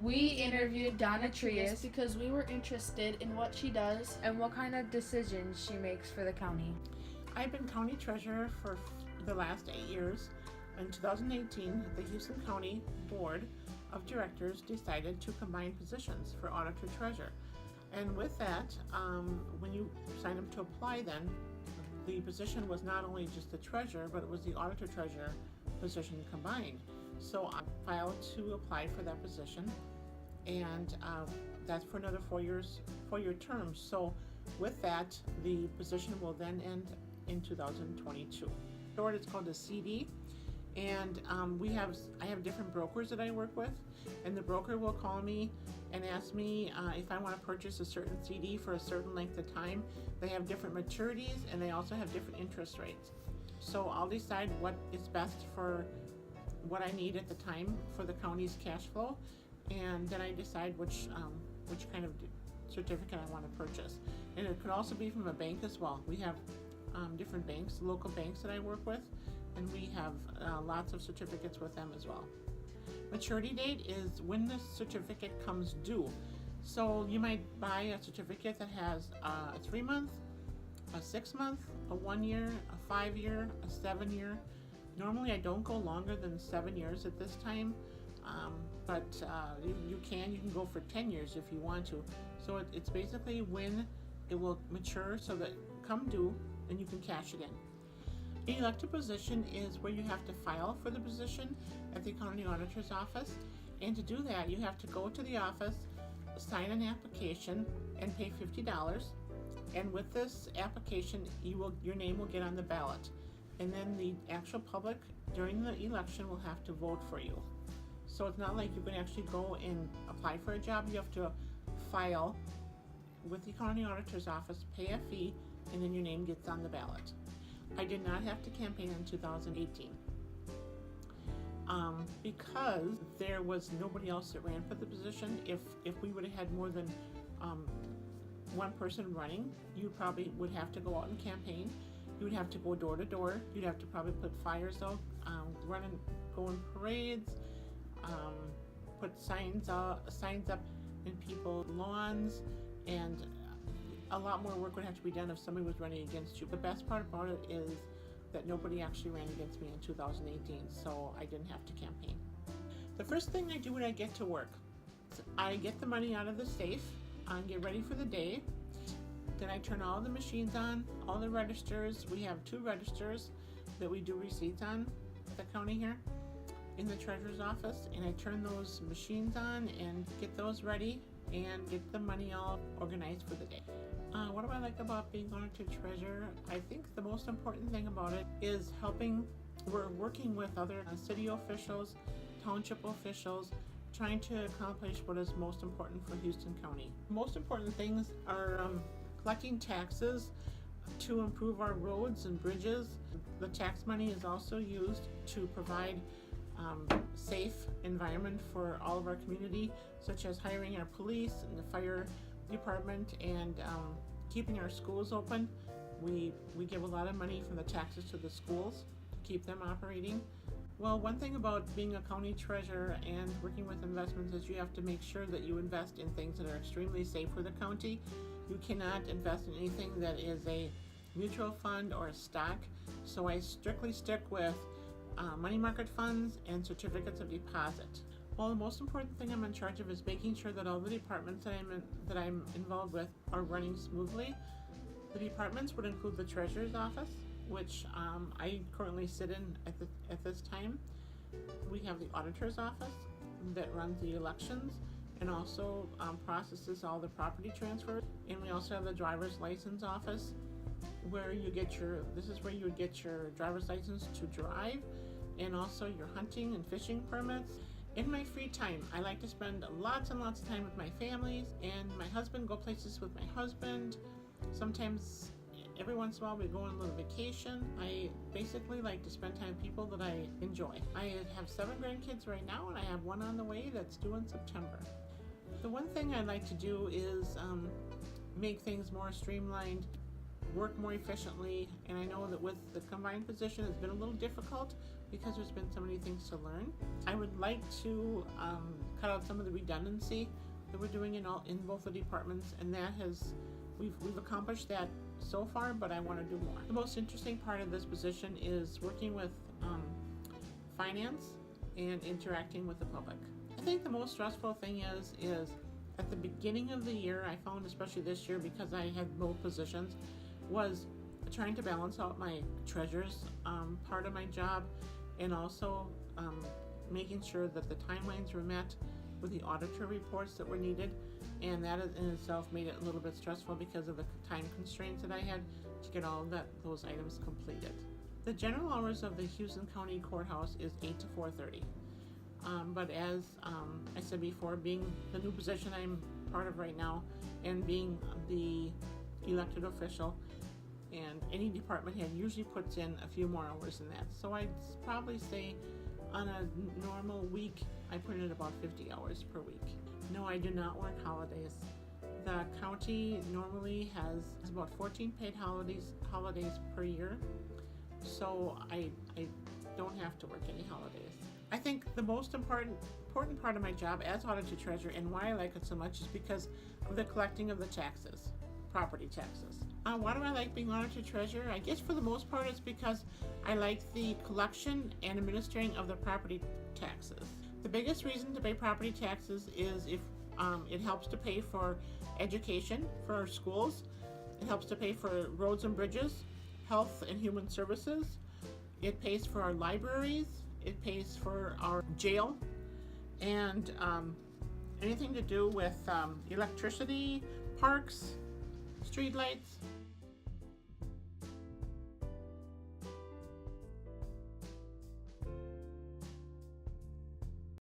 We interviewed Donna Trehus because we were interested in what she does and what kind of decisions she makes for the county. I've been county treasurer for the last 8 years. In 2018, the Houston County Board of Directors decided to combine positions for auditor treasurer. And with that, when you sign up to apply then, the position was not only just the treasurer, but it was the auditor treasurer position combined. So I filed to apply for that position, and that's for another 4 year term. So with that, the position will then end in 2022. Short, it's called a CD, and I have different brokers that I work with, and the broker will call me and ask me if I want to purchase a certain CD for a certain length of time. They have different maturities, and they also have different interest rates. So I'll decide what is best for what I need at the time for the county's cash flow, and then I decide which kind of certificate I want to purchase. And it could also be from a bank as well. We have different banks, local banks that I work with, and we have lots of certificates with them as well. Maturity date is when the certificate comes due. So you might buy a certificate that has a 3-month, a 6-month, a 1 year, a 5 year, a 7 year. Normally I don't go longer than 7 years at this time, but you can go for 10 years if you want to. So it's basically when it will mature so that come due and you can cash it in. An elected position is where you have to file for the position at the county auditor's office, and to do that you have to go to the office, sign an application, and pay $50. And with this application, your name will get on the ballot, and then the actual public during the election will have to vote for you. So it's not like you can actually go and apply for a job. You have to file with the county auditor's office, pay a fee, and then your name gets on the ballot. I did not have to campaign in 2018 because there was nobody else that ran for the position. If we would have had more than one person running, you probably would have to go out and campaign. You would have to go door to door. You'd have to probably put flyers out, go in parades, put signs up in people's lawns, and a lot more work would have to be done if somebody was running against you. The best part about it is that nobody actually ran against me in 2018, so I didn't have to campaign. The first thing I do when I get to work, I get the money out of the safe and get ready for the day. Then I turn all the machines on, all the registers. We have 2 registers that we do receipts on at the county here in the treasurer's office, and I turn those machines on and get those ready and get the money all organized for the day. What do I like about being auditor treasurer? I think the most important thing about it is we're working with other city officials, township officials, trying to accomplish what is most important for Houston County. Most important things are collecting taxes to improve our roads and bridges. The tax money is also used to provide safe environment for all of our community, such as hiring our police and the fire department, and keeping our schools open. We give a lot of money from the taxes to the schools to keep them operating. Well, one thing about being a county treasurer and working with investments is you have to make sure that you invest in things that are extremely safe for the county. You cannot invest in anything that is a mutual fund or a stock. So I strictly stick with money market funds and certificates of deposit. Well, the most important thing I'm in charge of is making sure that all the departments that I'm involved with are running smoothly. The departments would include the treasurer's office, which I currently sit in at this time. We have the auditor's office that runs the elections and also processes all the property transfers. And we also have the driver's license office, where this is where you would get your driver's license to drive, and also your hunting and fishing permits. In my free time, I like to spend lots and lots of time with my families and my husband, go places with my husband. Sometimes, every once in a while, we go on a little vacation. I basically like to spend time with people that I enjoy. I have 7 grandkids right now, and I have 1 on the way that's due in September. The one thing I like to do is make things more streamlined, work more efficiently, and I know that with the combined position it's been a little difficult, because there's been so many things to learn. I would like to cut out some of the redundancy that we're doing in both the departments, and we've accomplished that so far, but I want to do more. The most interesting part of this position is working with finance and interacting with the public. I think the most stressful thing is at the beginning of the year, I found, especially this year because I had both positions, was trying to balance out my treasurer's part of my job, and also making sure that the timelines were met with the auditor reports that were needed, and that in itself made it a little bit stressful because of the time constraints that I had to get all of those items completed. The general hours of the Houston County Courthouse is 8 to 4:30. But as I said before, being the new position I'm part of right now, and being the elected official, and any department head usually puts in a few more hours than that. So I'd probably say on a normal week, I put in about 50 hours per week. No, I do not work holidays. The county normally has about 14 paid holidays per year, so I don't have to work any holidays. I think the most important part of my job as auditor treasurer, and why I like it so much, is because of the collecting of the taxes, property taxes. Why do I like being auditor treasurer? I guess for the most part it's because I like the collection and administering of the property taxes. The biggest reason to pay property taxes is if it helps to pay for education for our schools, it helps to pay for roads and bridges, health and human services, it pays for our libraries, it pays for our jail, and anything to do with electricity, parks, streetlights,